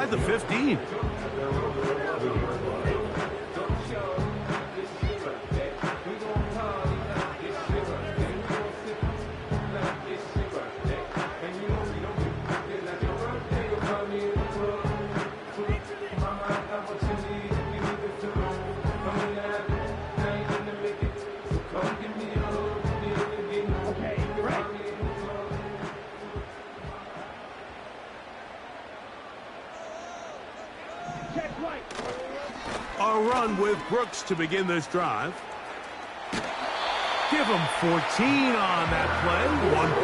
inside the 15. A run with Brooks to begin this drive. Give him 14 on that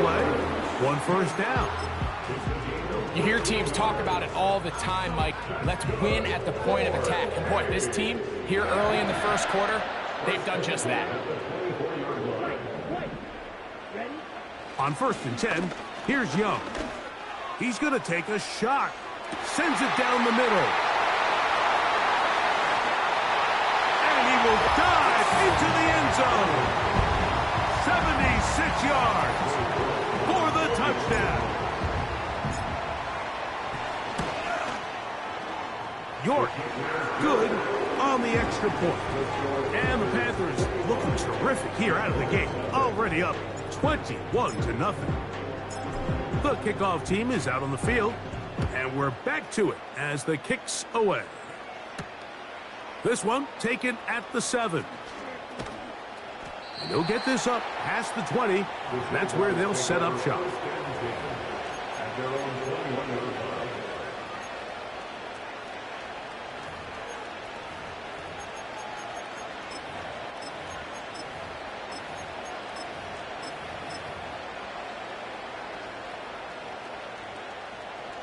play. One first down. You hear teams talk about it all the time, Mike. Let's win at the point of attack. And boy, this team here early in the first quarter, they've done just that. On 1st and 10, here's Young. He's going to take a shot. Sends it down the middle. Will dive into the end zone. 76 yards for the touchdown. York, good on the extra point. And the Panthers looking terrific here out of the gate. Already up 21-0. The kickoff team is out on the field. And we're back to it as the kick's away. This one taken at the 7. And they'll get this up past the 20. That's where they'll set up shop.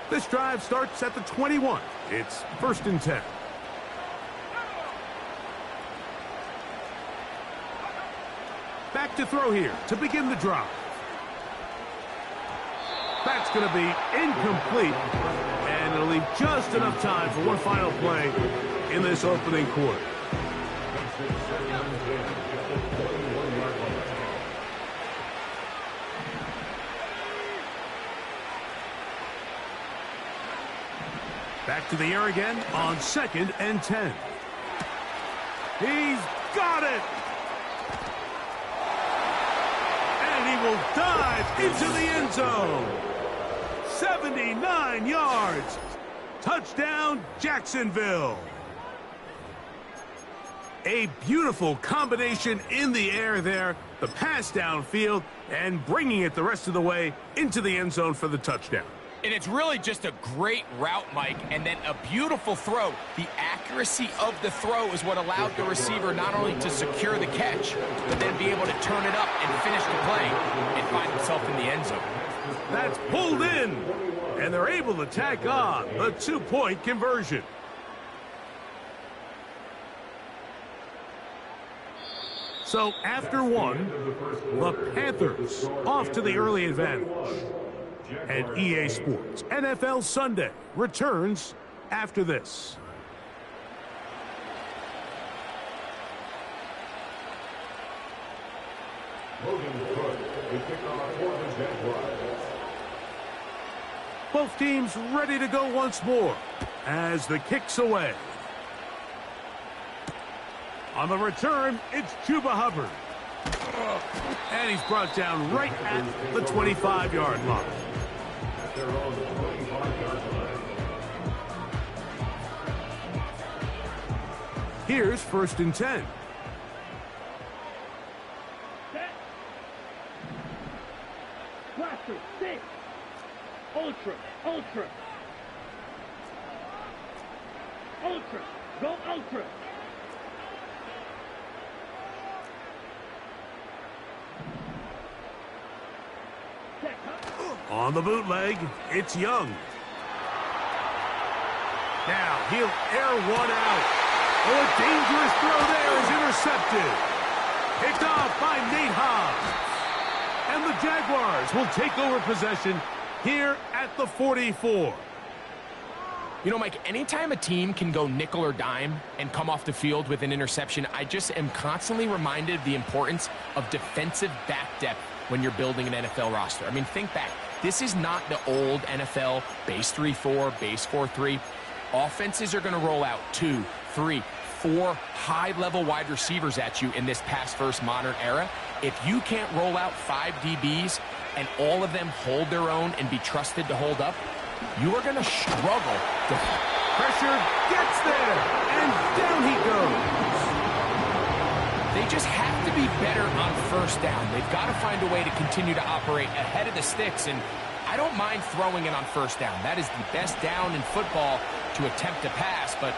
This drive starts at the 21. It's 1st and 10. Back to throw here to begin the drive. That's going to be incomplete, and it'll leave just enough time for one final play in this opening quarter. Back to the air again on 2nd and 10. He's got it! Will dive into the end zone. 79 yards. Touchdown, Jacksonville. A beautiful combination in the air there. The pass downfield and bringing it the rest of the way into the end zone for the touchdown. And it's really just a great route, Mike, and then a beautiful throw. The accuracy of the throw is what allowed the receiver not only to secure the catch, but then be able to turn it up and finish the play and find himself in the end zone. That's pulled in, and they're able to tack on the 2-point conversion. So after one, the Panthers off to the early advantage. And EA Sports NFL Sunday returns after this. Both teams ready to go once more as the kick's away. On the return, it's Chuba Hubbard. And he's brought down right at the 25-yard line. Here's 1st and 10. Blaster, 6. Ultra. Go ultra. On the bootleg, it's Young. Now he'll air one out. Oh, a dangerous throw there is intercepted. Picked off by Nate Hobbs. And the Jaguars will take over possession here at the 44. You know, Mike, anytime a team can go nickel or dime and come off the field with an interception, I just am constantly reminded of the importance of defensive back depth when you're building an NFL roster. I mean, think back. This is not the old NFL base 3-4, base 4-3. Offenses are going to roll out 2, 3, 4 high-level wide receivers at you in this pass-first modern era. If you can't roll out 5 DBs and all of them hold their own and be trusted to hold up, you are going to struggle. Pressure gets there, and down he goes. They just have to be better on first down. They've got to find a way to continue to operate ahead of the sticks, and I don't mind throwing it on first down. That is the best down in football to attempt to pass, but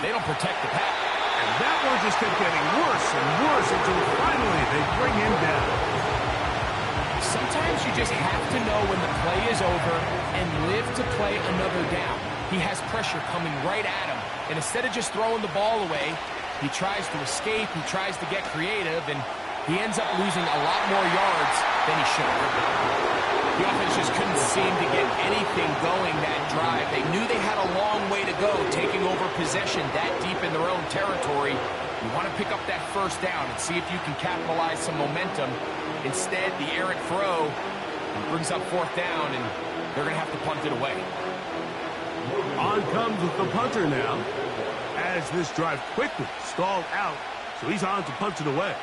they don't protect the pass. And that one just kept getting worse and worse until finally they bring him down. Sometimes you just have to know when the play is over and live to play another down. He has pressure coming right at him, and instead of just throwing the ball away, he tries to escape, he tries to get creative, and he ends up losing a lot more yards than he should. The offense just couldn't seem to get anything going that drive. They knew they had a long way to go, taking over possession that deep in their own territory. You want to pick up that first down and see if you can capitalize some momentum. Instead, the errant throw brings up fourth down, and they're going to have to punt it away. On comes the punter now, as this drive quickly stalled out, so he's on to punt it away.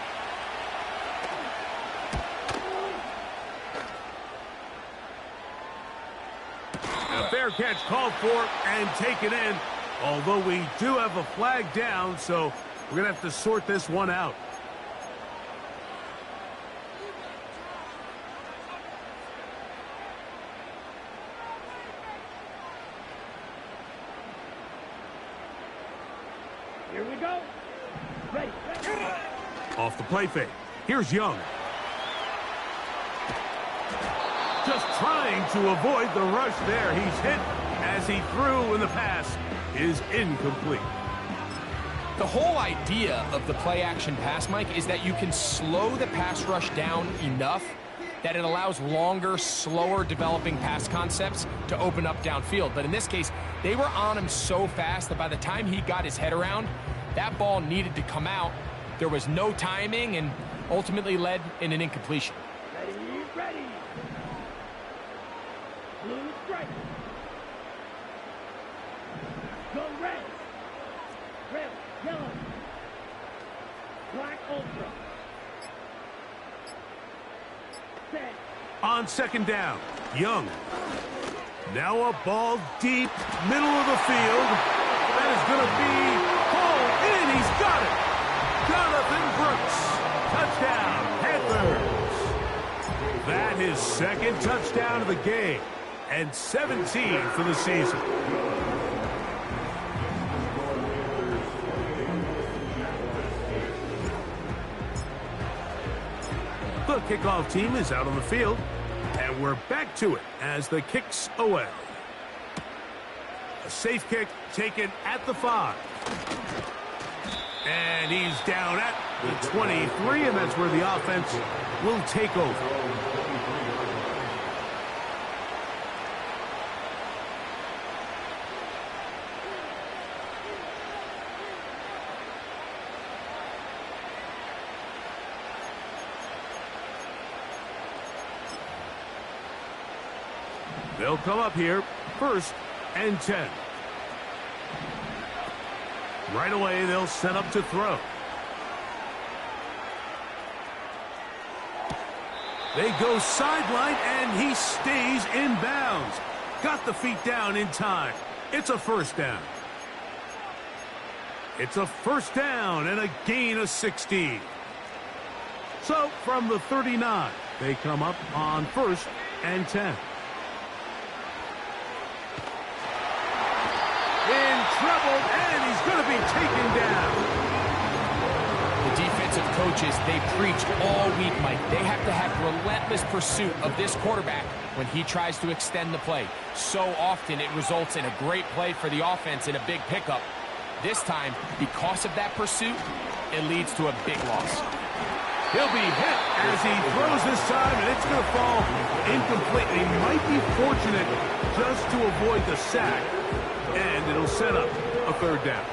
A fair catch called for and taken in, although we do have a flag down, so we're going to have to sort this one out. Here we go. Ready. Off the play fake. Here's Young. Just trying to avoid the rush there. He's hit as he threw, and the pass is incomplete. The whole idea of the play-action pass, Mike, is that you can slow the pass rush down enough that it allows longer, slower developing pass concepts to open up downfield. But in this case, they were on him so fast that by the time he got his head around, that ball needed to come out. There was no timing and ultimately led in an incompletion. Ready. Blue strike. Go red. Red, yellow. Black ultra. Set. On second down, Young. Now a ball deep, middle of the field. That is going to be hauled in. He's got it. Jonathan Brooks. Touchdown, Panthers. That is second touchdown of the game and 17 for the season. The kickoff team is out on the field, and we're back to it as the kick's away. A safe kick taken at the 5. And he's down at the 23, and that's where the offense will take over. They'll come up here, 1st and 10. Right away, they'll set up to throw. They go sideline, and he stays in bounds. Got the feet down in time. It's a first down. It's a first down and a gain of 16. So, from the 39, they come up on 1st and 10. In trouble, and he's going to be taken down. The defensive coaches, they preach all week, Mike. They have to have relentless pursuit of this quarterback when he tries to extend the play. So often it results in a great play for the offense and a big pickup. This time, because of that pursuit, it leads to a big loss. He'll be hit as he throws this time, and it's going to fall incomplete. He might be fortunate just to avoid the sack. And it'll set up a 3rd down.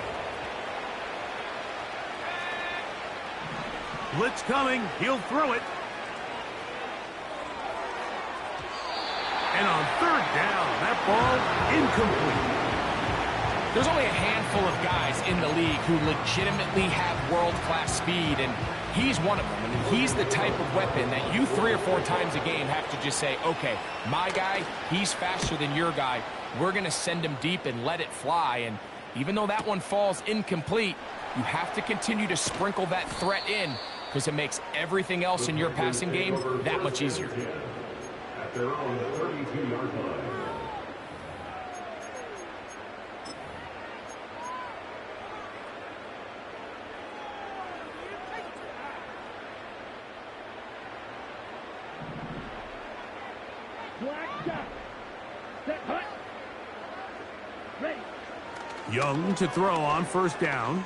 Blitz coming. He'll throw it. And on 3rd down, that ball incomplete. There's only a handful of guys in the league who legitimately have world-class speed, and he's one of them. I mean, he's the type of weapon that you 3 or 4 times a game have to just say, okay, my guy, he's faster than your guy. We're going to send him deep and let it fly. And even though that one falls incomplete, you have to continue to sprinkle that threat in because it makes everything else in your passing game that much easier. At their own 32-yard line. Black shot. Set hut. Ready. Young to throw on first down.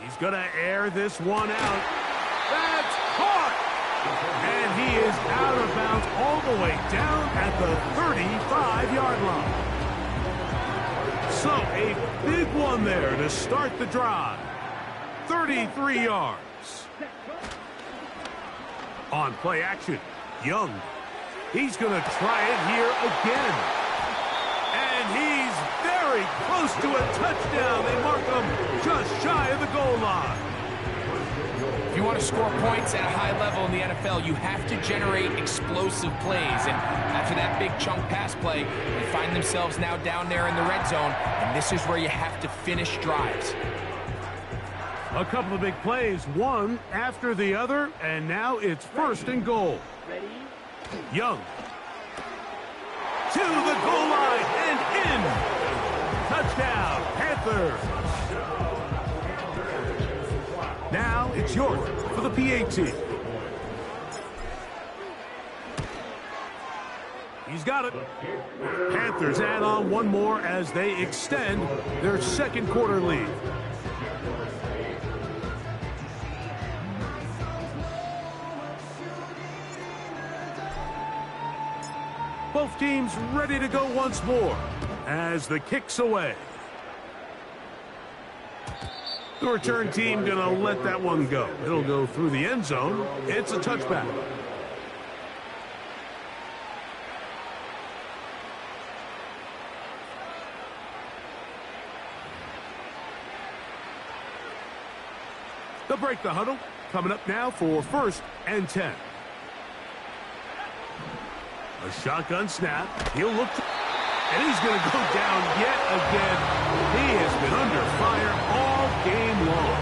He's going to air this one out. That's caught! And he is out of bounds all the way down at the 35-yard line. So a big one there to start the drive. 33 yards. On play action, Young. He's going to try it here again. And he's very close to a touchdown. They mark him just shy of the goal line. If you want to score points at a high level in the NFL, you have to generate explosive plays. And after that big chunk pass play, they find themselves now down there in the red zone. And this is where you have to finish drives. A couple of big plays, one after the other, and now it's first and goal. Ready. Young. To the goal line and in. Touchdown, Panthers. Now it's York for the PAT. He's got it. Panthers add on one more as they extend their second quarter lead. Both teams ready to go once more as the kick's away. The return team going to let that one go. It'll go through the end zone. It's a touchback. They'll break the huddle. Coming up now for first and 10. A shotgun snap. He'll look to, and he's going to go down yet again. He has been under fire all game long.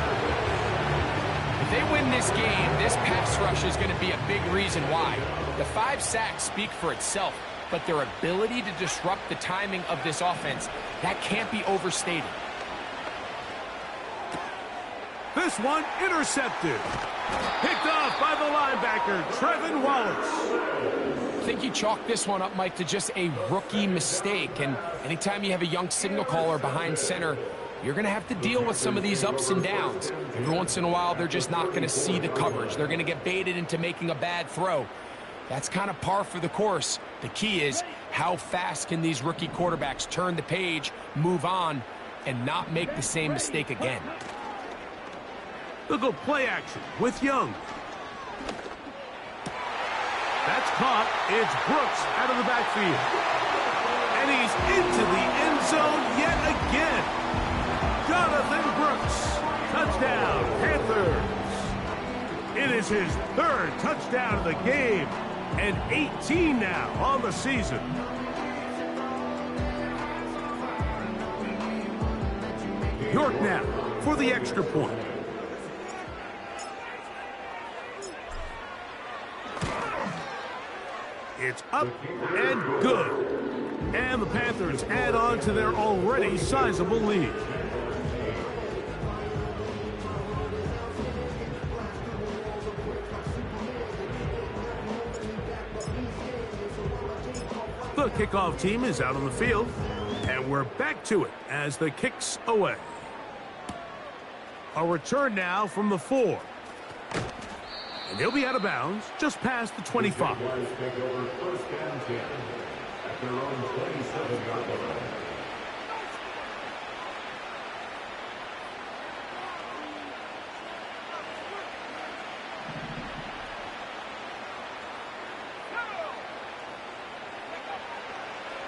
If they win this game, this pass rush is going to be a big reason why. The 5 sacks speak for itself, but their ability to disrupt the timing of this offense, that can't be overstated. This one intercepted. Picked off by the linebacker, Trevin Wallace. I think you chalk this one up, Mike, to just a rookie mistake. And anytime you have a young signal caller behind center, you're going to have to deal with some of these ups and downs. Every once in a while, they're just not going to see the coverage. They're going to get baited into making a bad throw. That's kind of par for the course. The key is how fast can these rookie quarterbacks turn the page, move on, and not make the same mistake again. They'll go play action with Young. That's caught. It's Brooks out of the backfield. And he's into the end zone yet again. Jonathan Brooks. Touchdown, Panthers. It is his 3rd touchdown of the game. And 18 now on the season. York now for the extra point. It's up and good. And the Panthers add on to their already sizable lead. The kickoff team is out on the field. And we're back to it as the kick's away. A return now from the 4. And he'll be out of bounds just past the 25.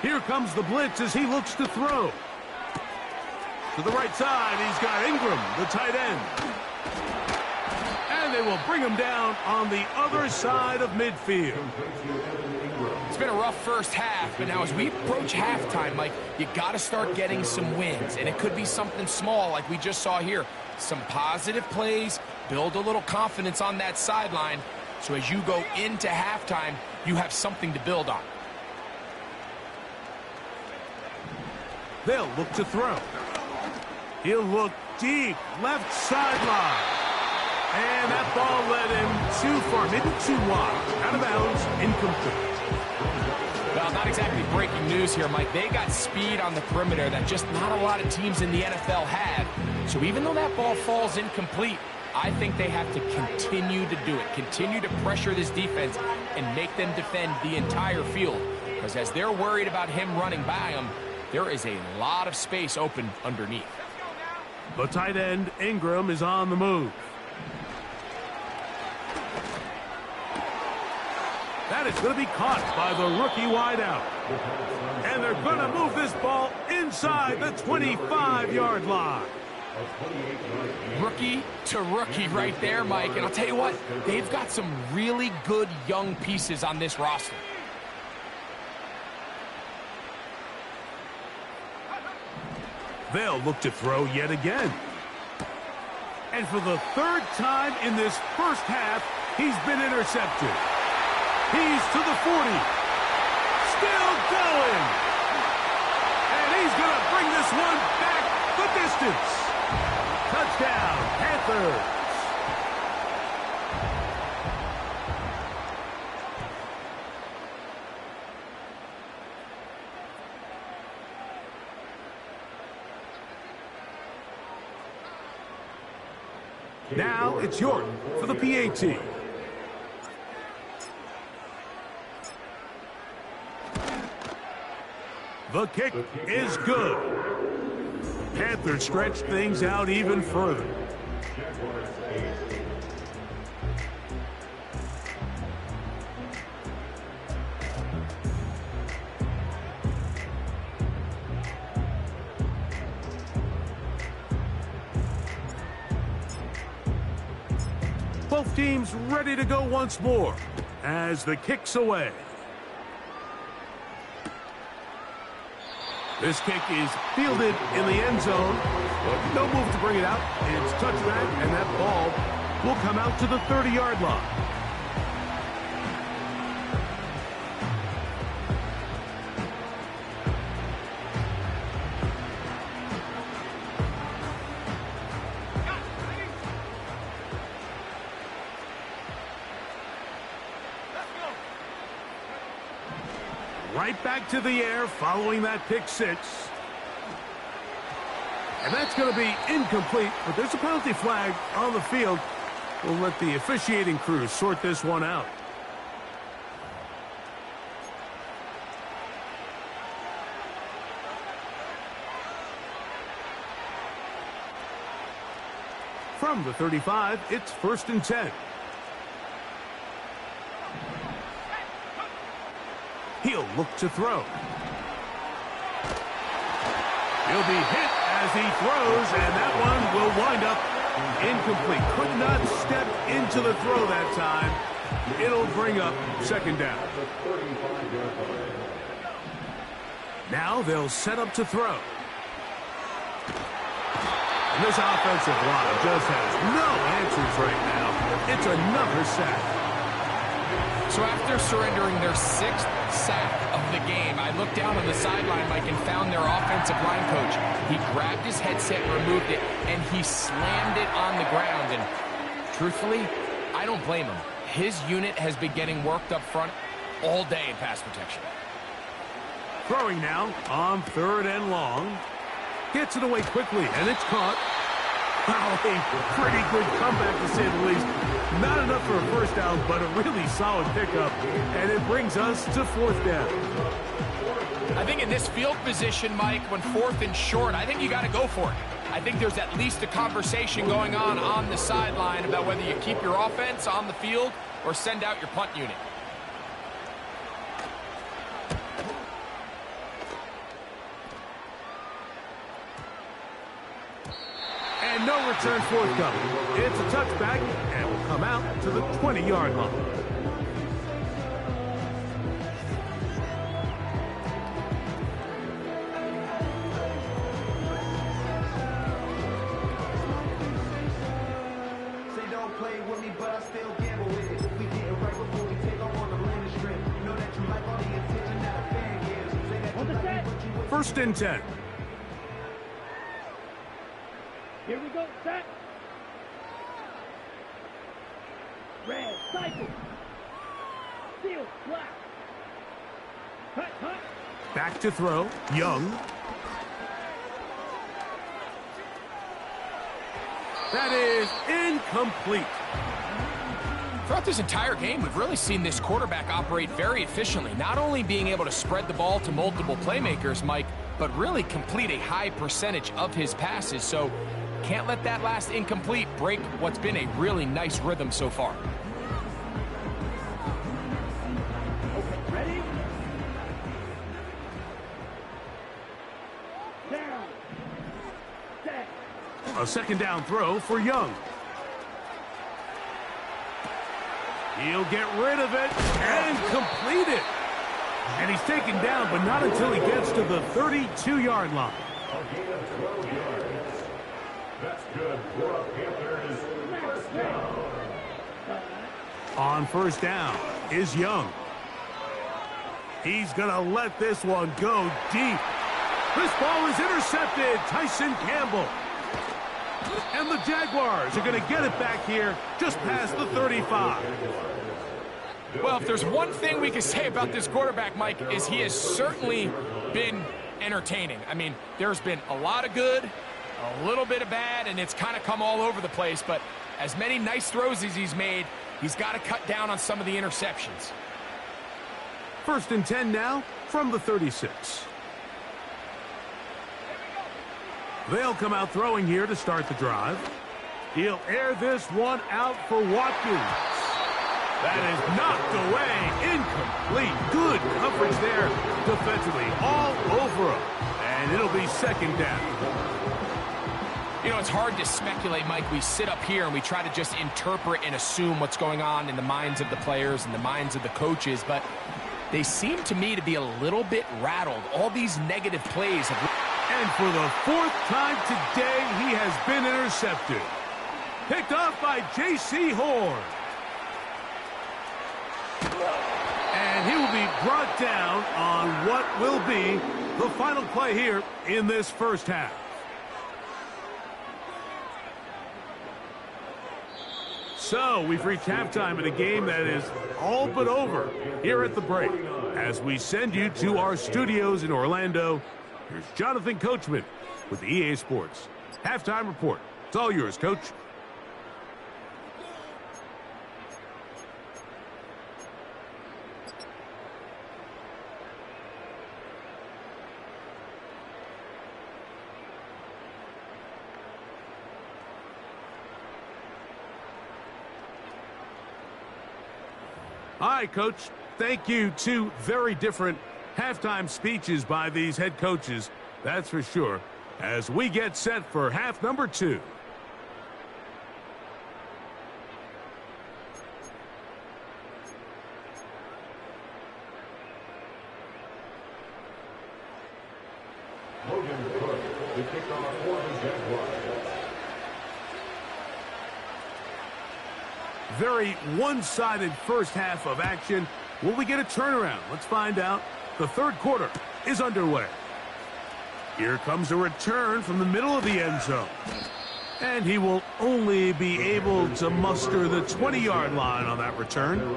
Here comes the blitz as he looks to throw. To the right side, he's got Ingram, the tight end. And they will bring him down on the other side of midfield. It's been a rough first half, but now as we approach halftime, Mike, you got to start getting some wins. And it could be something small like we just saw here. Some positive plays, build a little confidence on that sideline. So as you go into halftime, you have something to build on. They'll look to throw. He'll look deep, left sideline. And that ball led him too far, maybe too wide. Out of bounds, incomplete. Well, not exactly breaking news here, Mike. They got speed on the perimeter that just not a lot of teams in the NFL have. So even though that ball falls incomplete, I think they have to continue to do it. Continue to pressure this defense and make them defend the entire field. Because as they're worried about him running by them, there is a lot of space open underneath. The tight end, Ingram, is on the move. That is going to be caught by the rookie wideout. And they're going to move this ball inside the 25-yard line. Rookie to rookie right there, Mike. And I'll tell you what, they've got some really good young pieces on this roster. They'll look to throw yet again. And for the third time in this first half, he's been intercepted. He's to the 40. Still going. And he's going to bring this one back the distance. Touchdown, Panthers. Now it's York for the PAT. The kick is good. Panthers stretch things out even further. Both teams ready to go once more as the kick's away. This kick is fielded in the end zone. No move to bring it out. It's touchback, and that ball will come out to the 30-yard line. Right back to the air following that pick six. And that's going to be incomplete, but there's a penalty flag on the field. We'll let the officiating crew sort this one out. From the 35, it's 1st and 10. He'll look to throw. He'll be hit as he throws, and that one will wind up incomplete. Could not step into the throw that time. It'll bring up 2nd down. Now they'll set up to throw. And this offensive line just has no answers right now. It's another sack. So after surrendering their 6th sack of the game, I looked down on the sideline, Mike, and found their offensive line coach. He grabbed his headset, removed it, and he slammed it on the ground. And truthfully, I don't blame him. His unit has been getting worked up front all day in pass protection. Throwing now on 3rd and long. Gets it away quickly, and it's caught. Wow, a pretty good comeback to say the least. Not enough for a first down, but a really solid pickup. And it brings us to 4th down. I think in this field position, Mike, when 4th and short, I think you got to go for it. I think there's at least a conversation going on the sideline about whether you keep your offense on the field or send out your punt unit. And no return forthcoming. It's a touchback and will come out to the 20-yard line. Say don't play with me, but I still gamble with it. We getting right before we take off on the landing strip. Know that you like all the attention that a fan gives. Say that you like me, but you wait. First and 10. Here we go, set. Red, cycle. Seal, black. Cut. Back to throw. Young. That is incomplete. Throughout this entire game, we've really seen this quarterback operate very efficiently, not only being able to spread the ball to multiple playmakers, Mike, but really complete a high percentage of his passes. So can't let that last incomplete break what's been a really nice rhythm so far. Okay, ready? Down. Set. A second down throw for Young. He'll get rid of it and complete it. And he's taken down, but not until he gets to the 32-yard line. A gain of 12 yards. That's good for a Panthers first down. On first down is Young. He's going to let this one go deep. This ball is intercepted. Tyson Campbell. And the Jaguars are going to get it back here just past the 35. Well, if there's one thing we can say about this quarterback, Mike, is he has certainly been entertaining. I mean, there's been a lot of good, a little bit of bad, and it's kind of come all over the place. But as many nice throws as he's made, he's got to cut down on some of the interceptions. First and 10 now from the 36. They'll come out throwing here to start the drive. He'll air this one out for Watkins. That is knocked away. Incomplete. Good coverage there defensively all over him. And it'll be second down. You know, it's hard to speculate, Mike. We sit up here and we try to just interpret and assume what's going on in the minds of the players and the minds of the coaches, but they seem to me to be a little bit rattled. All these negative plays have... And for the fourth time today, he has been intercepted. Picked off by J.C. Horn. And he will be brought down on what will be the final play here in this first half. So we've reached halftime in a game that is all but over here at the break. As we send you to our studios in Orlando, here's Jonathan Coachman with the EA Sports Halftime Report. It's all yours, Coach. All right, Coach. Thank you. Two very different halftime speeches by these head coaches, that's for sure, as we get set for half number 2. Logan Cook, the kickoff for the Jaguars. Very one-sided first half of action. Will we get a turnaround? Let's find out. The third quarter is underway. Here comes a return from the middle of the end zone. And he will only be able to muster the 20-yard line on that return.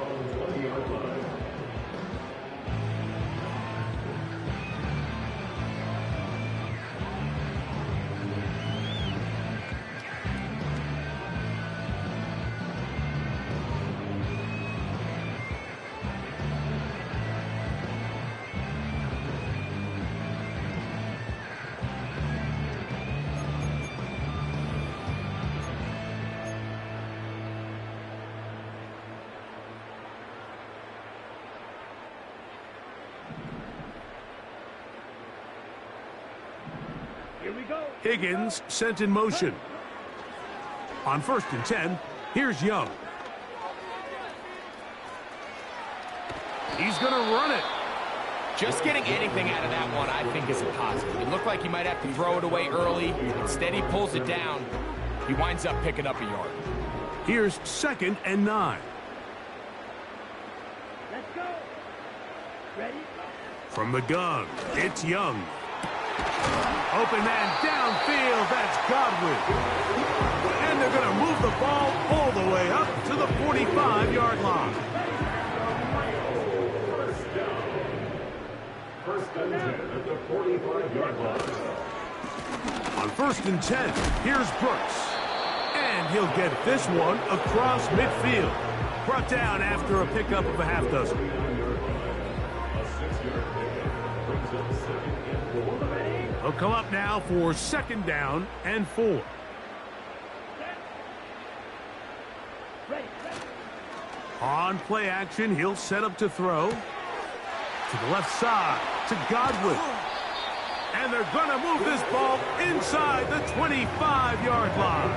go. Higgins sent in motion. On 1st and 10, here's Young. He's going to run it. Just getting anything out of that one, I think, is a positive. It looked like he might have to throw it away early. Instead, he pulls it down. He winds up picking up a yard. Here's 2nd and 9. Let's go. Ready? From the gun, it's Young. Open man downfield, that's Godwin. And they're going to move the ball all the way up to the 45-yard line. First and 10 at the 45-yard line. On 1st and 10, here's Brooks. And he'll get this one across midfield. Brought down after a pickup of a half dozen. A 6-yard pickup brings up 2nd and 4. He'll come up now for 2nd down and 4. Ready. On play action, he'll set up to throw. To the left side, to Godwin. And they're going to move this ball inside the 25-yard line.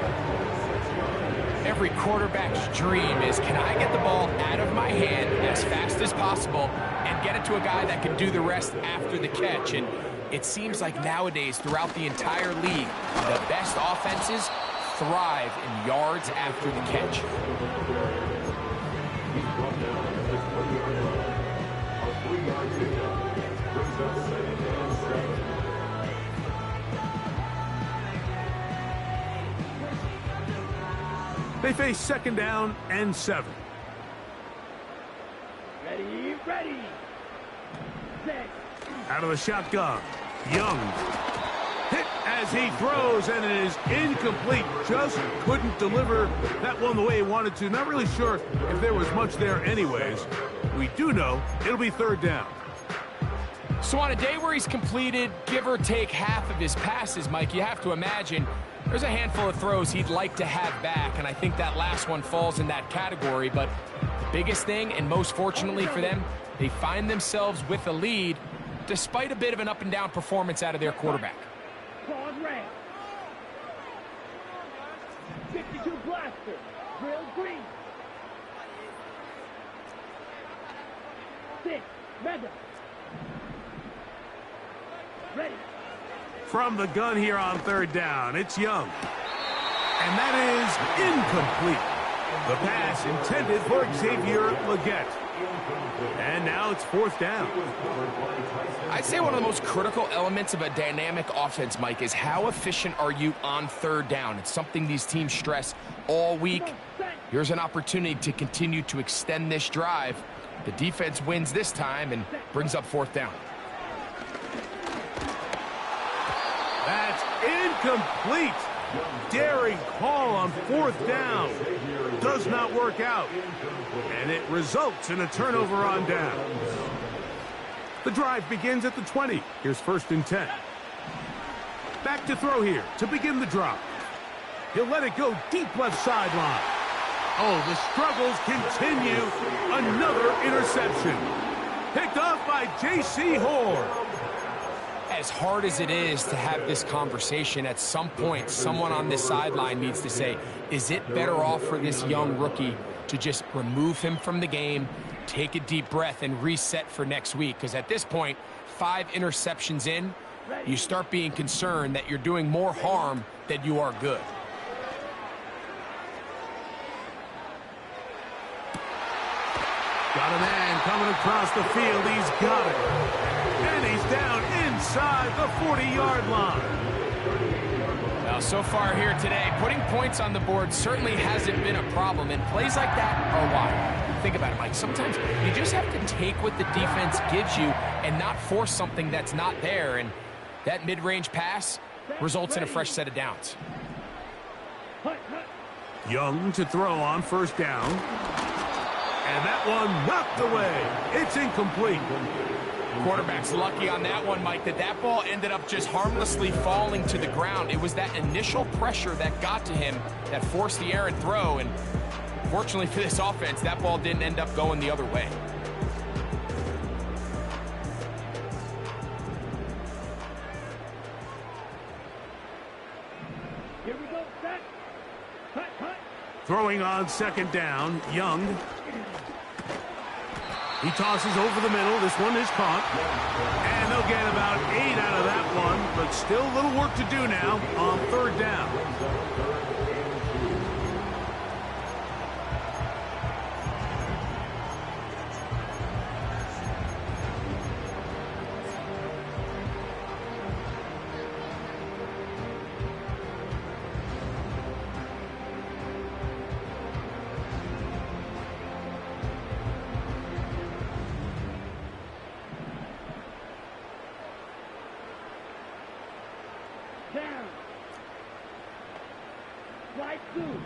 Every quarterback's dream is, can I get the ball out of my hand as fast as possible and get it to a guy that can do the rest after the catch? And it seems like nowadays, throughout the entire league, the best offenses thrive in yards after the catch. He's brought down at the 20-yard line. A 3-yard pickup brings up 2nd and 7. They face 2nd down and 7. Ready. Set. Out of the shotgun, Young. Hit as he throws, and it is incomplete. Just couldn't deliver that one the way he wanted to. Not really sure if there was much there anyways. We do know it'll be 3rd down. So on a day where he's completed, give or take half of his passes, Mike, you have to imagine there's a handful of throws he'd like to have back, and I think that last one falls in that category. But the biggest thing, and most fortunately for them, they find themselves with a lead despite a bit of an up-and-down performance out of their quarterback. Pause red. 52 blaster. Drill green. 6. Mega. Ready. From the gun here on 3rd down, it's Young. And that is incomplete. The pass intended for Xavier Legette. And now it's 4th down. I'd say one of the most critical elements of a dynamic offense, Mike, is how efficient are you on 3rd down. It's something these teams stress all week. Here's an opportunity to continue to extend this drive. The defense wins this time and brings up 4th down. That's incomplete. Daring call on 4th down. Does not work out. And it results in a turnover on downs. The drive begins at the 20. Here's 1st and 10. Back to throw here to begin the drop. He'll let it go deep left sideline. Oh, the struggles continue. Another interception. Picked off by J.C. Horn. As hard as it is to have this conversation, at some point, someone on this sideline needs to say, is it better off for this young rookie to just remove him from the game, take a deep breath, and reset for next week? Because at this point, 5 interceptions in, you start being concerned that you're doing more harm than you are good. Got a man coming across the field. He's got it. And he's down inside the 40-yard line. Now, so far here today, putting points on the board certainly hasn't been a problem, and plays like that are why. Think about it, Mike. Sometimes you just have to take what the defense gives you and not force something that's not there, and that mid-range pass results in a fresh set of downs. Young to throw on 1st down. And that one knocked away. It's incomplete. Quarterback's lucky on that one, Mike, that ball ended up just harmlessly falling to the ground. It was that initial pressure that got to him that forced the errant throw, and fortunately for this offense, that ball didn't end up going the other way. Here we go, set. Cut, cut. Throwing on second down, Young. He tosses over the middle. This one is caught. And they'll get about 8 out of that one, but still a little work to do now on third down. Down. Slide through.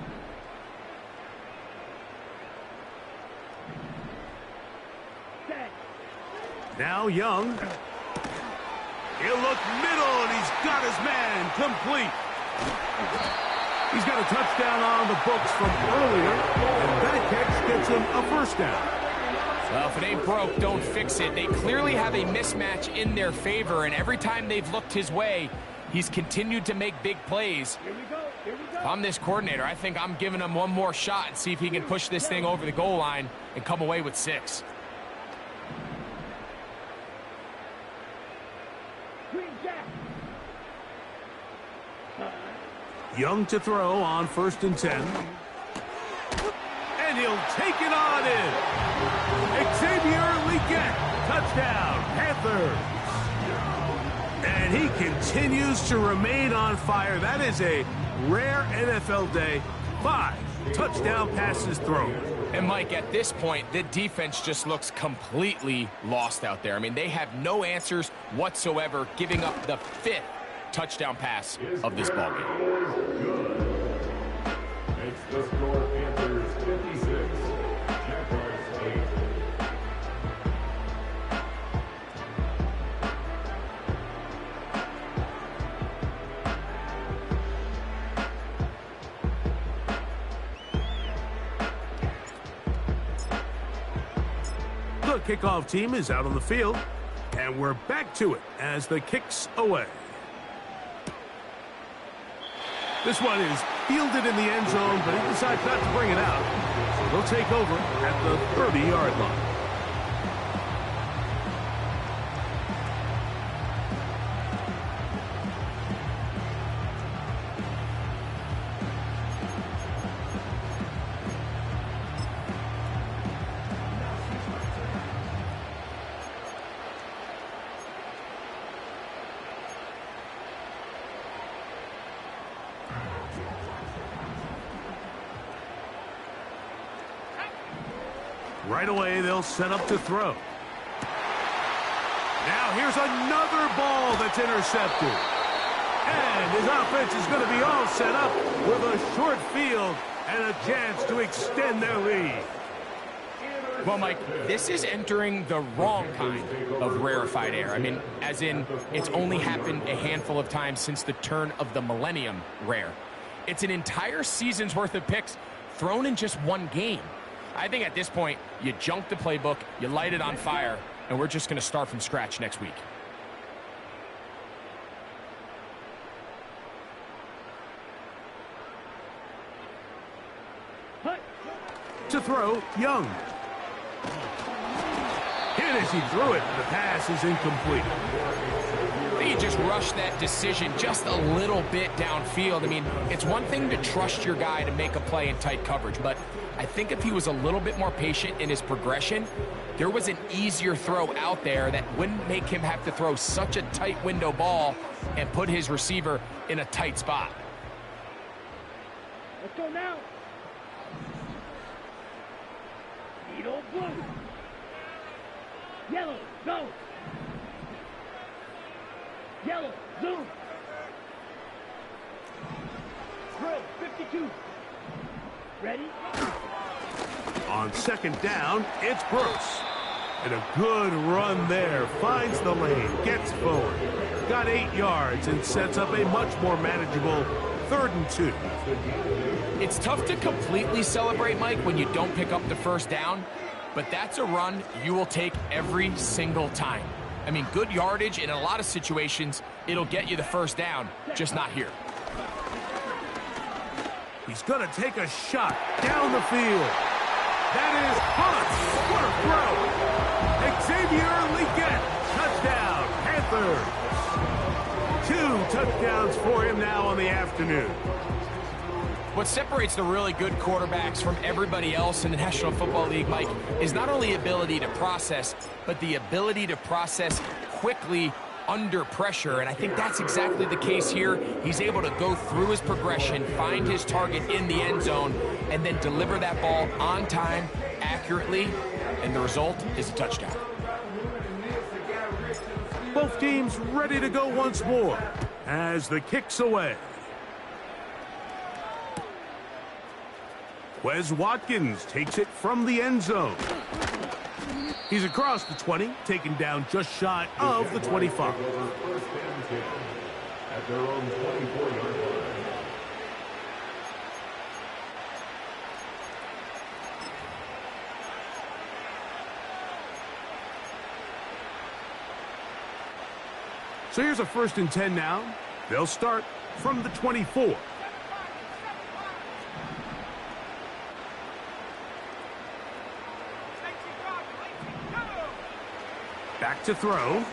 Set. Now Young. He'll look middle, and he's got his man complete. He's got a touchdown on the books from earlier, and that catch gets him a first down. Well, if it ain't broke, don't fix it. They clearly have a mismatch in their favor, and every time they've looked his way, he's continued to make big plays. Here we go. Here we go. If I'm this coordinator, I think I'm giving him one more shot and see if he can push this thing over the goal line and come away with 6. Green jack. Young to throw on 1st and 10. And he'll take it on in. Xavier Legette, touchdown, Panthers. And he continues to remain on fire. That is a rare NFL day. 5 touchdown passes thrown. And Mike, at this point, the defense just looks completely lost out there. I mean, they have no answers whatsoever, giving up the 5th touchdown pass of this ballgame. Good. Makes the score Panthers 56, Jaguars 8. The kickoff team is out on the field, and we're back to it as the kick's away. This one is fielded in the end zone, but he decides not to bring it out. So they'll take over at the 30-yard line. Right away, they'll set up to throw. Now here's another ball that's intercepted. And his offense is going to be all set up with a short field and a chance to extend their lead. Well, Mike, this is entering the wrong kind of rarefied air. I mean, as in, it's only happened a handful of times since the turn of the millennium rare. It's an entire season's worth of picks thrown in just one game. I think at this point, you junk the playbook, you light it on fire, and we're just going to start from scratch next week. To throw, Young. Hit as he threw it. The pass is incomplete. He just rushed that decision just a little bit downfield. I mean, it's one thing to trust your guy to make a play in tight coverage, but I think if he was a little bit more patient in his progression, there was an easier throw out there that wouldn't make him have to throw such a tight window ball and put his receiver in a tight spot. Let's go now. Needle blue. Yellow, go. Yellow, zoom. Drill, 52. Ready? On second down, it's Bruce. And a good run there. Finds the lane, gets forward. Got 8 yards and sets up a much more manageable 3rd and 2. It's tough to completely celebrate, Mike, when you don't pick up the first down, but that's a run you will take every single time. I mean, good yardage in a lot of situations, it'll get you the first down, just not here. He's going to take a shot down the field. That is hot. What a throw. Xavier Leggett, touchdown, Panthers. 2 touchdowns for him now on the afternoon. What separates the really good quarterbacks from everybody else in the National Football League, Mike, is not only ability to process, but the ability to process quickly under pressure, and I think that's exactly the case here. He's able to go through his progression, find his target in the end zone, and then deliver that ball on time, accurately, and the result is a touchdown. Both teams ready to go once more as the kick's away. Wes Watkins takes it from the end zone. He's across the 20, taken down just shy of the 25. First and 10 at their own 24-yard line. So here's a 1st and 10 now. They'll start from the 24. Back to throw.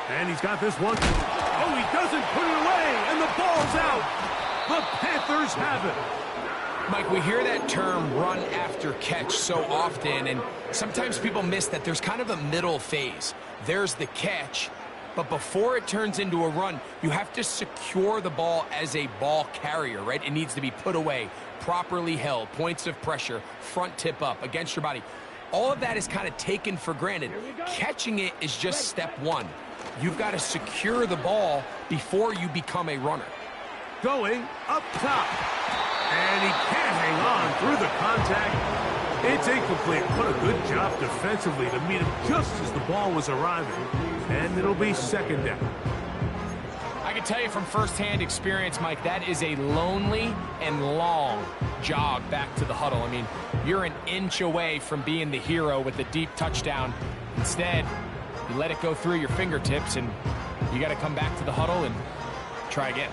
And he's got this one. Oh, he doesn't put it away, and the ball's out. The Panthers have it. Mike, we hear that term run after catch so often, and sometimes people miss that there's kind of a middle phase. There's the catch, but before it turns into a run, you have to secure the ball as a ball carrier, right? It needs to be put away, properly held, points of pressure, front tip up against your body. All of that is kind of taken for granted. Catching it is just step one. You've got to secure the ball before you become a runner. Going up top. And he can't hang on through the contact. It's incomplete. What a good job defensively to meet him just as the ball was arriving. And it'll be 2nd down. I can tell you from firsthand experience, Mike, that is a lonely and long jog back to the huddle. I mean, you're an inch away from being the hero with the deep touchdown. Instead, you let it go through your fingertips, and you got to come back to the huddle and try again.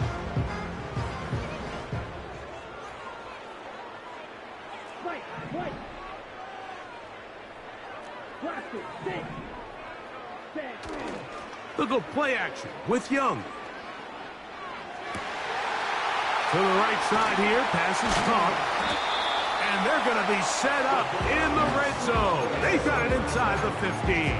They'll go play action with Young. To the right side here, pass is caught. And they're going to be set up in the red zone. They got it inside the 15.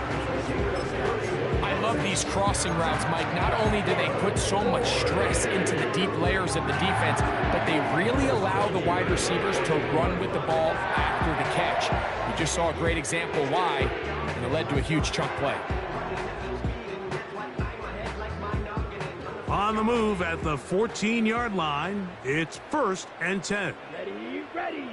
I love these crossing routes, Mike. Not only do they put so much stress into the deep layers of the defense, but they really allow the wide receivers to run with the ball after the catch. You just saw a great example why, and it led to a huge chunk play. On the move at the 14-yard line, it's 1st and 10. Ready.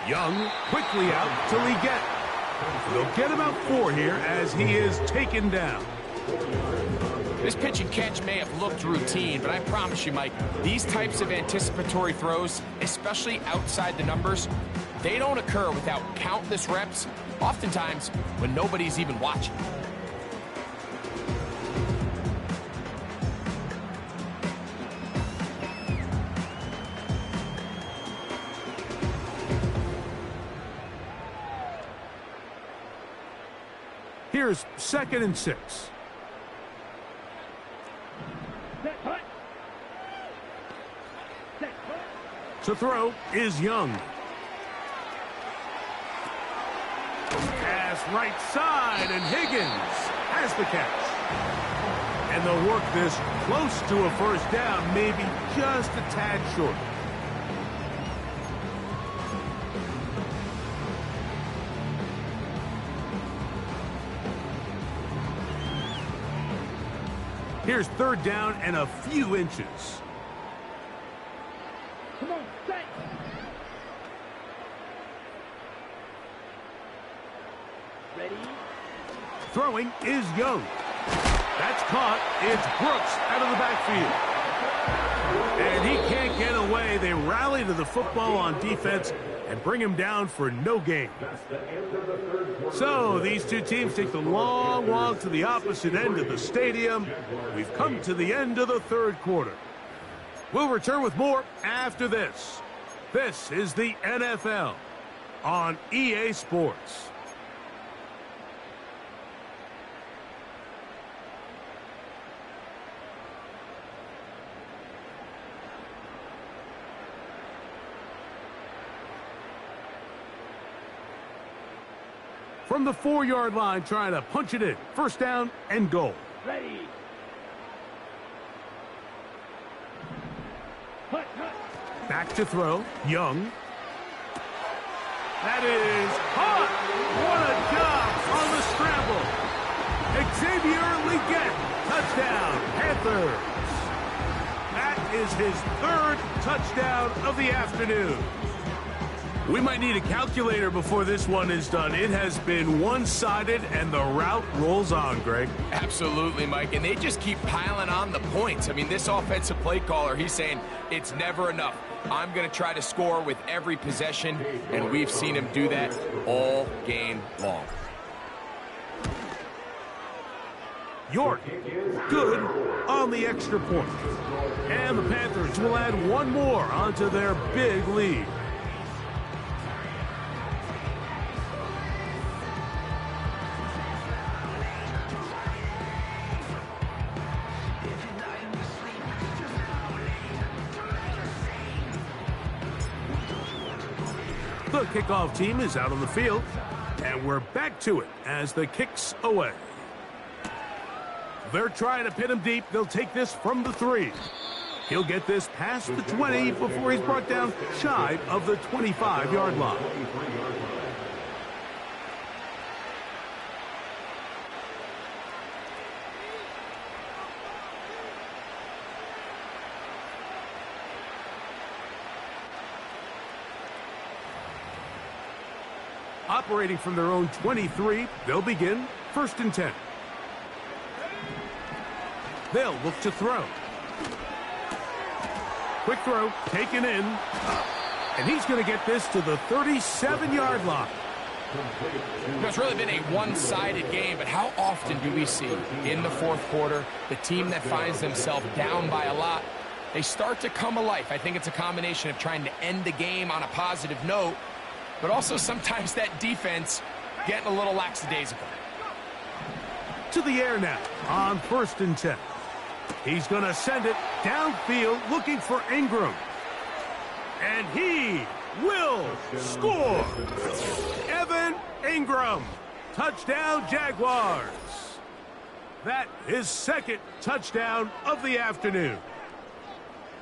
Young quickly out to Leggett. They'll get about 4 here as he is taken down. This pitch and catch may have looked routine, but I promise you, Mike, these types of anticipatory throws, especially outside the numbers, they don't occur without countless reps, oftentimes when nobody's even watching. Here's 2nd and 6. To throw is Young. Pass right side, and Higgins has the catch. And they'll work this close to a 1st down, maybe just a tad short. Here's 3rd down and a few inches. Come on, set. Ready. Throwing is Young. That's caught. It's Brooks out of the backfield. And he can't get away. They rally to the football on defense, and bring him down for no gain. So these two teams take the long walk to the opposite end of the stadium. We've come to the end of the third quarter. We'll return with more after this. This is the NFL on EA Sports. From the 4-yard line, trying to punch it in. First down and goal. Ready. Hut, hut. Back to throw. Young. That is hot. What a job on the scramble. Xavier Legette. Touchdown, Panthers. That is his third touchdown of the afternoon. We might need a calculator before this one is done. It has been one-sided, and the route rolls on, Greg. Absolutely, Mike, and they just keep piling on the points. I mean, this offensive play caller, he's saying it's never enough. I'm going to try to score with every possession, and we've seen him do that all game long. York, good on the extra point. And the Panthers will add one more onto their big lead. The kickoff team is out on the field, and we're back to it as the kick's away. They're trying to pin him deep. They'll take this from the 3. He'll get this past the 20 before he's brought down shy of the 25-yard line. Operating from their own 23, they'll begin first and 10. They'll look to throw. Quick throw, taken in. And he's going to get this to the 37-yard line. It's really been a one-sided game, but how often do we see in the fourth quarter the team that finds themselves down by a lot, they start to come alive? I think it's a combination of trying to end the game on a positive note, but also sometimes that defense getting a little lackadaisical. To the air now on first and 10. He's going to send it downfield looking for Ingram. And he will score. Evan Ingram. Touchdown, Jaguars. That is second touchdown of the afternoon.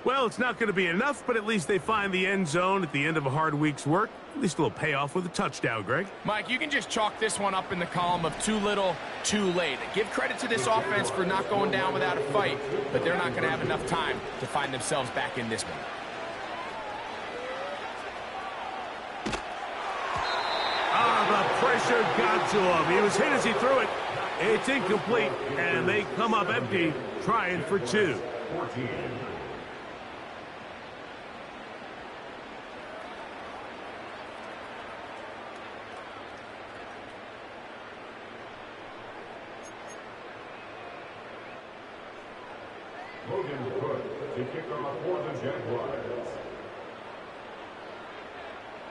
Well, it's not going to be enough, but at least they find the end zone at the end of a hard week's work. At least a little payoff with a touchdown, Greg. Mike, you can just chalk this one up in the column of too little, too late. Give credit to this offense for not going down without a fight, but they're not going to have enough time to find themselves back in this one. The pressure got to him. He was hit as he threw it. It's incomplete, and they come up empty, trying for 2. 14. Logan Cook to kick off for the Jaguars.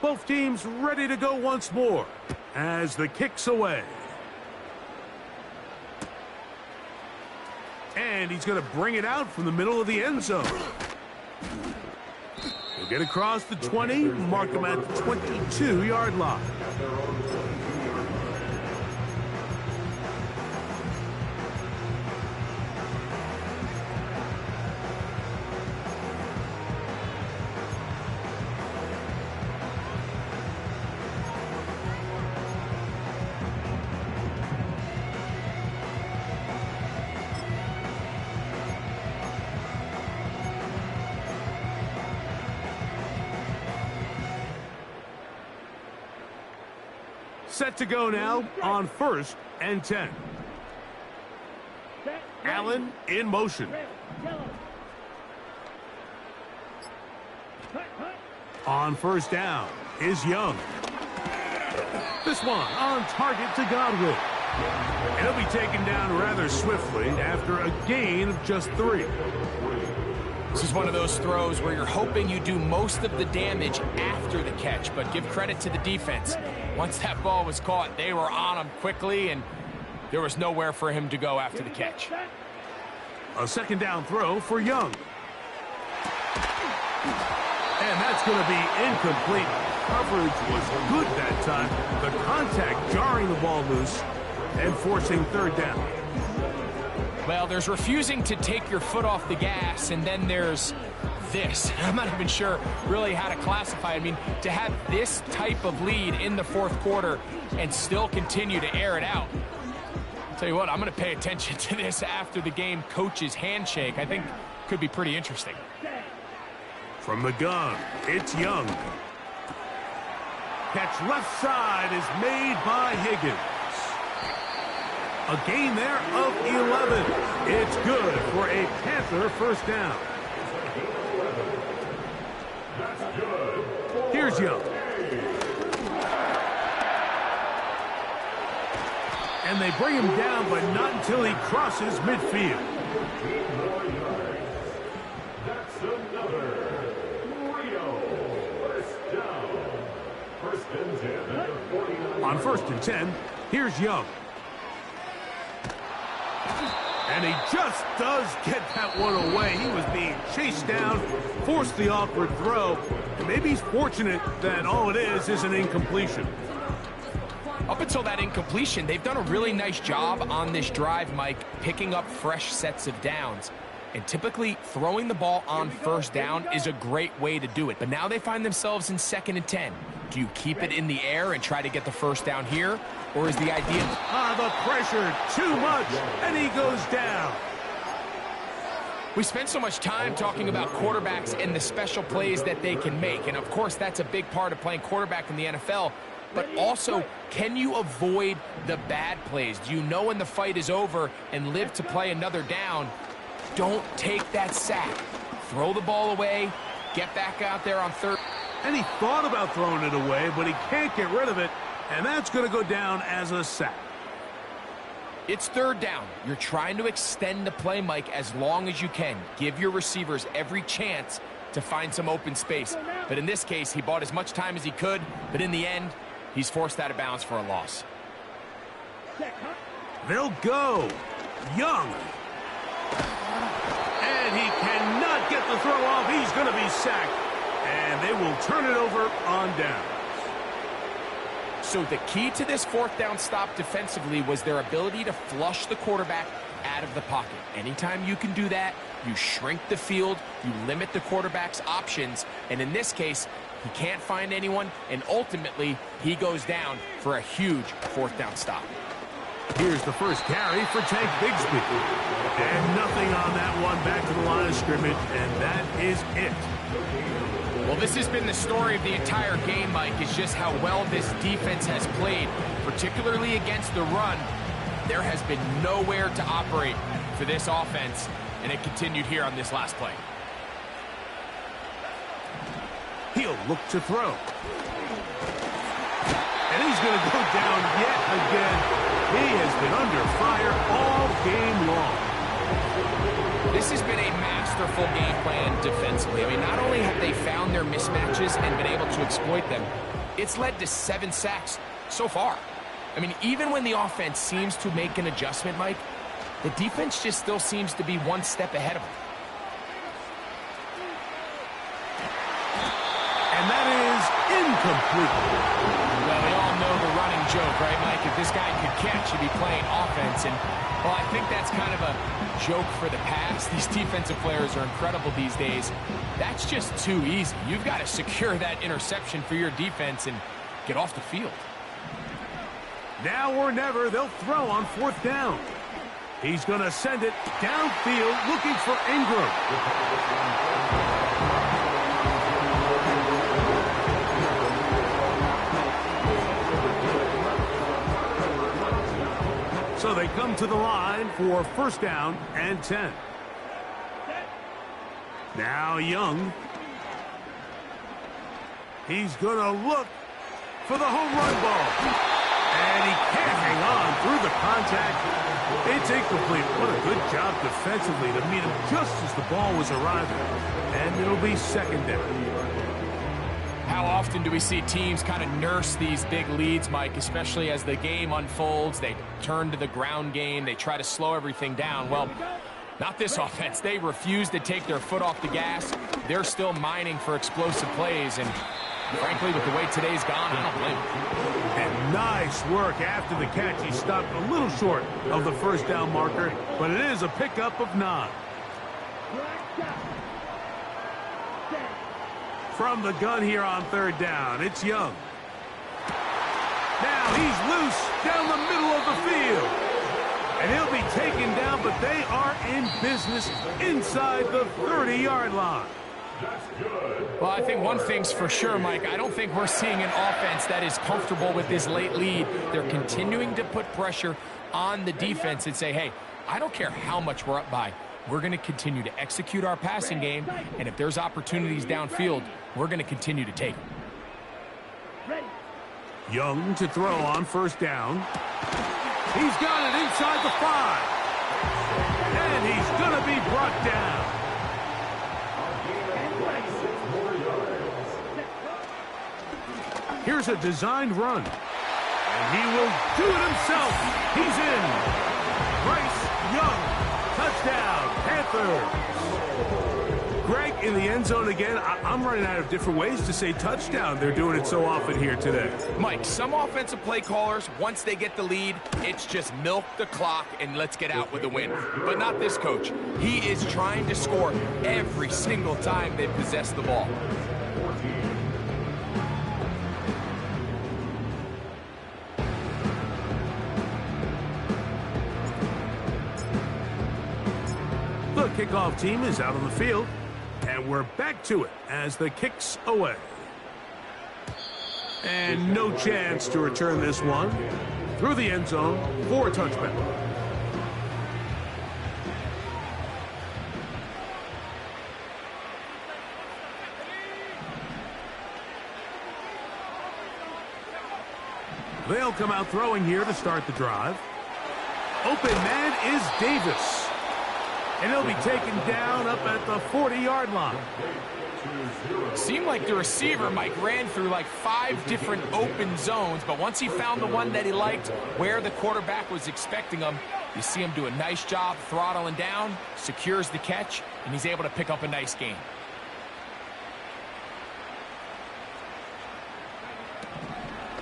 Both teams ready to go once more as the kick's away. And he's going to bring it out from the middle of the end zone. He'll get across the 20, mark him at the 22-yard line. Set to go now on first and 10. Allen in motion. On first down, is Young. This one on target to Godwin. And he'll be taken down rather swiftly after a gain of just 3. This is one of those throws where you're hoping you do most of the damage after the catch, but give credit to the defense. Once that ball was caught, they were on him quickly, and there was nowhere for him to go after the catch. A second down throw for Young. And that's going to be incomplete. Coverage was good that time. The contact jarring the ball loose and forcing third down. Well, there's refusing to take your foot off the gas, and then there's this. I'm not even sure really how to classify it. I mean, to have this type of lead in the fourth quarter and still continue to air it out. I'll tell you what, I'm going to pay attention to this after the game coach's handshake. I think could be pretty interesting. From the gun, it's Young. Catch left side is made by Higgins. A gain there of 11. It's good for a Panther first down. Here's Young. And they bring him down, but not until he crosses midfield. That's another Rio first down. First and 10 at the 49. On first and 10, here's Young. And he just does get that one away. He was being chased down, forced the awkward throw, and maybe he's fortunate that all it is an incompletion. Up until that incompletion, they've done a really nice job on this drive, Mike, picking up fresh sets of downs. And typically, throwing the ball on first down is a great way to do it. But now they find themselves in second and 10. Do you keep it in the air and try to get the first down here? Or is the idea... The pressure, too much, and he goes down. We spend so much time talking about quarterbacks and the special plays that they can make. And, of course, that's a big part of playing quarterback in the NFL. But also, can you avoid the bad plays? Do you know when the fight is over and live to play another down? Don't take that sack. Throw the ball away, get back out there on third. And he thought about throwing it away, but he can't get rid of it, and that's going to go down as a sack. It's third down. You're trying to extend the play, Mike, as long as you can. Give your receivers every chance to find some open space. But in this case, he bought as much time as he could, but in the end, he's forced out of bounds for a loss. They'll go. Young. And he cannot get the throw off. He's going to be sacked. And they will turn it over on down. So the key to this fourth down stop defensively was their ability to flush the quarterback out of the pocket. Anytime you can do that, you shrink the field, you limit the quarterback's options, and in this case, he can't find anyone, and ultimately, he goes down for a huge fourth down stop. Here's the first carry for Tank Bigsby. And nothing on that one, back to the line of scrimmage, and that is it. Well, this has been the story of the entire game, Mike, is just how well this defense has played, particularly against the run. There has been nowhere to operate for this offense, and it continued here on this last play. He'll look to throw. And he's going to go down yet again. He has been under fire all game long. This has been a masterful game plan defensively. I mean, not only have they found their mismatches and been able to exploit them, it's led to 7 sacks so far. I mean, even when the offense seems to make an adjustment, Mike, the defense just still seems to be one step ahead of them. And that is incomplete. Well, we all know the running joke, right, Mike? If this guy could catch, he'd be playing offense. And, well, I think that's kind of a joke for the past. These defensive players are incredible these days. That's just too easy. You've got to secure that interception for your defense and get off the field. Now or never, they'll throw on fourth down. He's going to send it downfield looking for Ingram. So they come to the line for first down and 10. Now Young. He's going to look for the home run ball. And he can't hang on through the contact. It's incomplete. What a good job defensively to meet him just as the ball was arriving. And it'll be second down. How often do we see teams kind of nurse these big leads, Mike, especially as the game unfolds? They turn to the ground game. They try to slow everything down. Well, not this offense. They refuse to take their foot off the gas. They're still mining for explosive plays. And frankly, with the way today's gone, I don't blame them. And nice work after the catch. He stopped a little short of the first down marker, but it is a pickup of 9. From the gun here on third down, it's Young. Now he's loose down the middle of the field. And he'll be taken down, but they are in business inside the 30-yard line. Well, I think one thing's for sure, Mike. I don't think we're seeing an offense that is comfortable with this late lead. They're continuing to put pressure on the defense and say, hey, I don't care how much we're up by. We're going to continue to execute our passing game, and if there's opportunities downfield, we're going to continue to take them. Young to throw on first down. He's got it inside the 5. And he's going to be brought down. Here's a designed run. And he will do it himself. He's in. Bryce Young. Touchdown, Panthers. Greg in the end zone again. I'm running out of different ways to say touchdown. They're doing it so often here today. Mike, some offensive play callers, once they get the lead, it's just milk the clock and let's get out with a win. But not this coach. He is trying to score every single time they possess the ball. The kickoff team is out on the field, and we're back to it as the kick's away. And no chance to return this one through the end zone for a touchback. They'll come out throwing here to start the drive. Open man is Davis. And he'll be taken down up at the 40-yard line. Seemed like the receiver, Mike, ran through like 5 different open zones, but once he found the one that he liked, where the quarterback was expecting him, you see him do a nice job throttling down, secures the catch, and he's able to pick up a nice gain.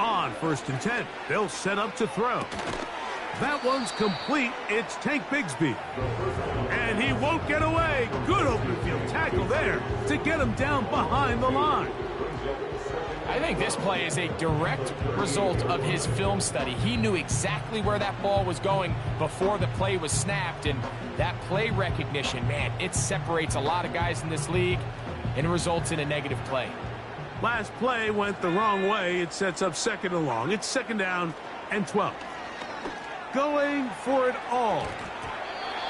On 1st and 10, they'll set up to throw. That one's complete. It's Tank Bigsby. And he won't get away. Good open field tackle there to get him down behind the line. I think this play is a direct result of his film study. He knew exactly where that ball was going before the play was snapped, and that play recognition, man, it separates a lot of guys in this league and it results in a negative play. Last play went the wrong way. It sets up 2nd and long. It's 2nd down and 12. Going for it all.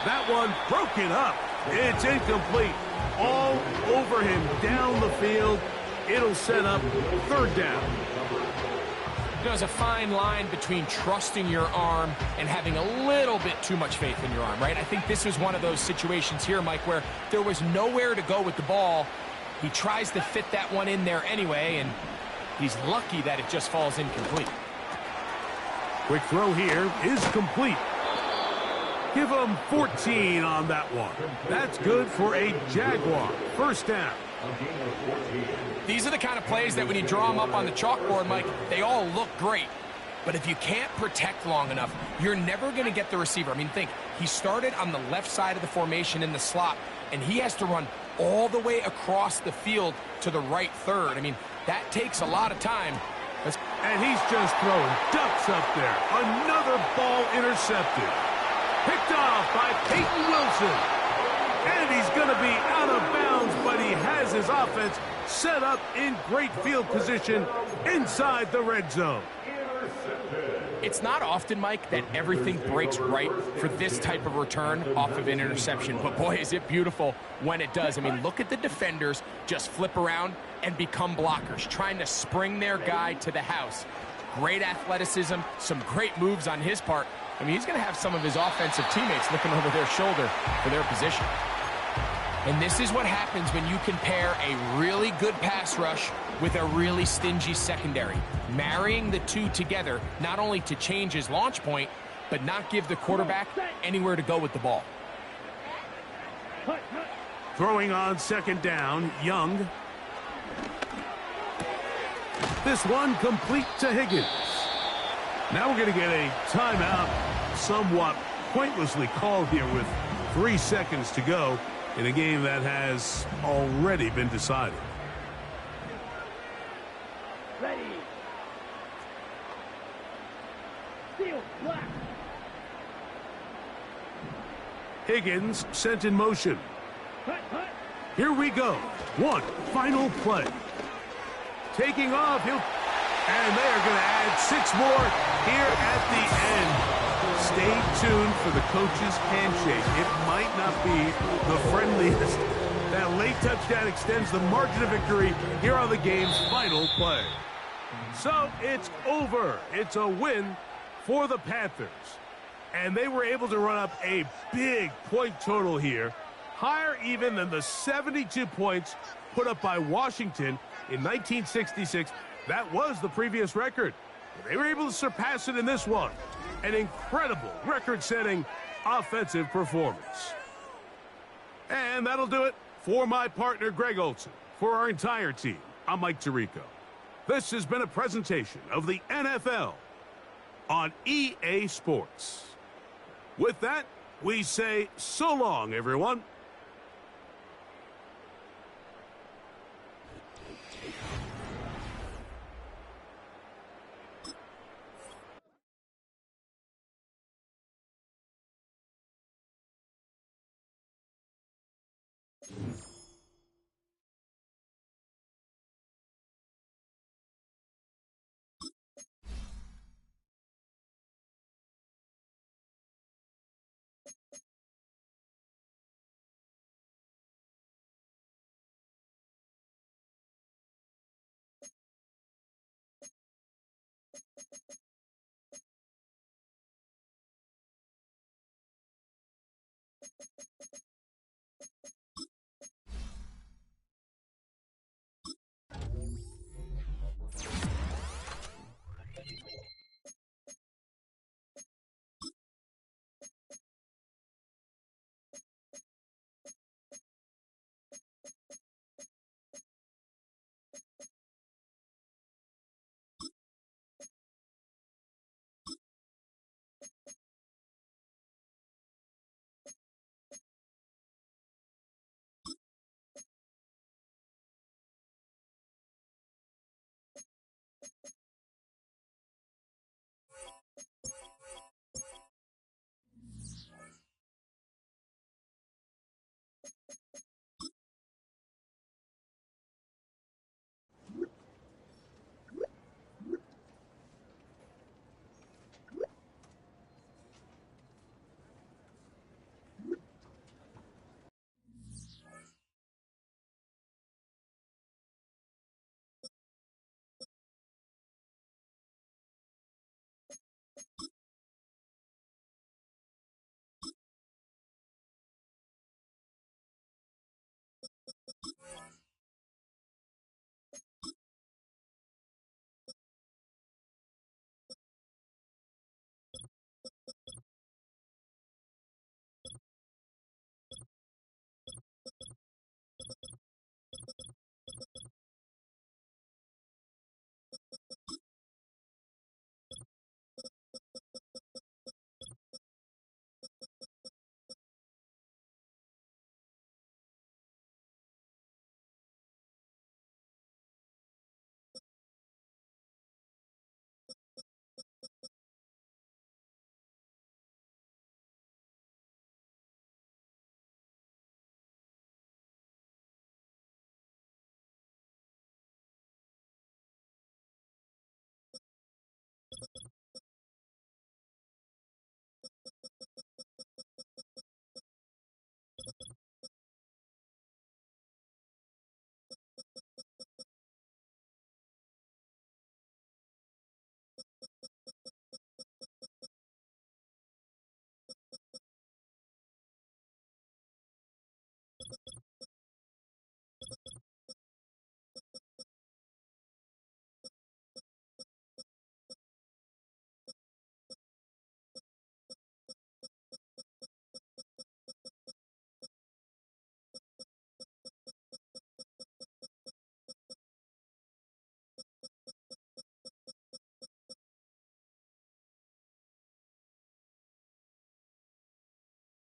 That one broken up. It's incomplete. All over him down the field. It'll set up 3rd down. There's a fine line between trusting your arm and having a little bit too much faith in your arm, right? I think this was one of those situations here, Mike, where there was nowhere to go with the ball. He tries to fit that one in there anyway, and he's lucky that it just falls incomplete. Quick throw here is complete. Give him 14 on that one. That's good for a Jaguar. 1st down. These are the kind of plays that when you draw them up on the chalkboard, Mike, they all look great. But if you can't protect long enough, you're never going to get the receiver. I mean, think, he started on the left side of the formation in the slot, and he has to run all the way across the field to the right 3rd. I mean, that takes a lot of time. And he's just throwing ducks up there. Another ball intercepted. Picked off by Peyton Wilson. And he's going to be out of bounds, but he has his offense set up in great field position inside the red zone. Intercepted. It's not often, Mike, that everything breaks right for this type of return off of an interception. But, boy, is it beautiful when it does. I mean, look at the defenders just flip around and become blockers, trying to spring their guy to the house. Great athleticism, some great moves on his part. I mean, he's going to have some of his offensive teammates looking over their shoulder for their position. And this is what happens when you can pair a really good pass rush with a really stingy secondary. Marrying the two together, not only to change his launch point, but not give the quarterback anywhere to go with the ball. Throwing on second down, Young. This one complete to Higgins. Now we're going to get a timeout, somewhat pointlessly called here with 3 seconds to go in a game that has already been decided. Ready. Field black. Higgins sent in motion. Hut, hut. Here we go. One final play. Taking off, and they are going to add 6 more here at the end. Stay tuned for the coach's handshake. It might not be the friendliest. That late touchdown extends the margin of victory here on the game's final play. So it's over. It's a win for the Panthers. And they were able to run up a big point total here, higher even than the 72 points put up by Washington in 1966. That was the previous record. They were able to surpass it in this one. An incredible record-setting offensive performance. And that'll do it for my partner, Greg Olson. For our entire team, I'm Mike Tirico. This has been a presentation of the NFL on EA Sports. With that, we say so long, everyone.